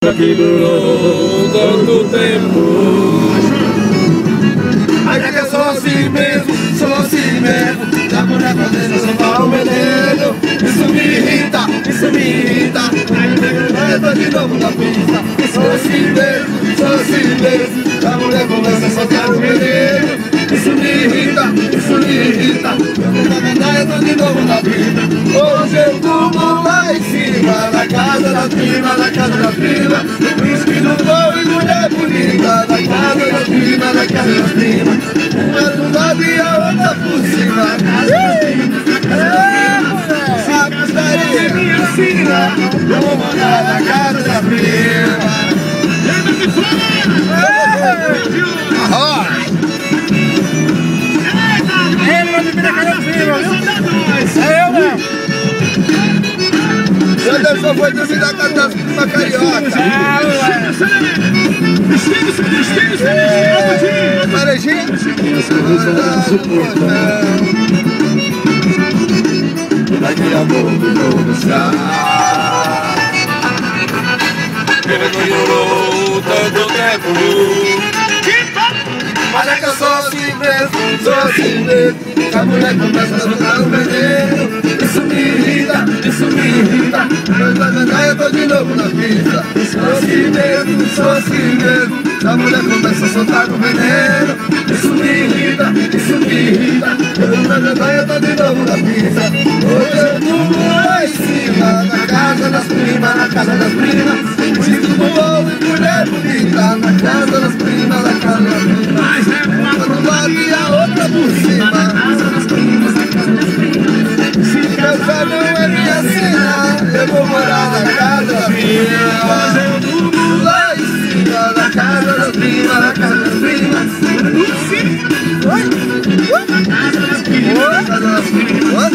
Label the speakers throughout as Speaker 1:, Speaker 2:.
Speaker 1: Que durou tanto tempo.
Speaker 2: Ai, que eu sou assim mesmo, sou assim mesmo. Da mulher fazendo São Paulo Menino. Isso me irrita, isso me irrita. Eu tô de novo na pista. Sou assim mesmo, sou assim mesmo. Da mulher começa a soltar o veneno. Isso me irrita, isso me irrita. Eu tô de novo na pista. Hoje eu durmo lá em cima, na casa da prima, na casa da prima. No whisky no pão e mulher bonita. Na casa da prima, na casa da prima. Uma do lado e a outra por cima. A putaria me ensina. Eu vou morar na casa da prima.
Speaker 1: Ele vai beber na casa do primo, viu?
Speaker 2: É eu não. Anderson foi dormir na casa das primas carioca. Varejinha? Daqui a pouco eu vou buscar.
Speaker 1: Ele durou tanto tempo.
Speaker 2: Mas é que eu sou assim mesmo, sou assim mesmo. A mulher começa a soltar o veneno. Isso me irrita, isso me irrita. Eu tô de novo na pista. Sou assim mesmo, sou assim mesmo. A mulher começa a soltar o veneno. Isso me irrita, isso me irrita. Eu tô de novo na pista. Hoje eu durmo lá em cima, na casa das primas, na casa das primas. Muito bom e mulher bonita, na casa das primas, na casa das primas. Uma do lado e a outra por cima. Se casar não é minha cena, eu vou morar na casa da prima. Hoje eu durmo lá em cima, na casa das primas, na casa das primas. Na casa das primas, na casa das primas.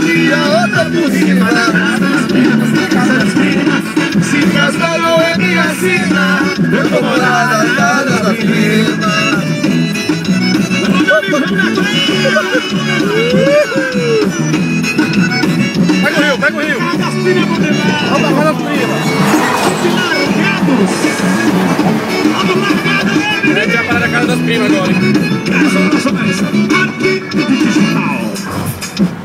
Speaker 2: E a outra por cima. Na casa das primas, na casa das primas. Se casar não é minha cena, eu vou morar na casa da prima.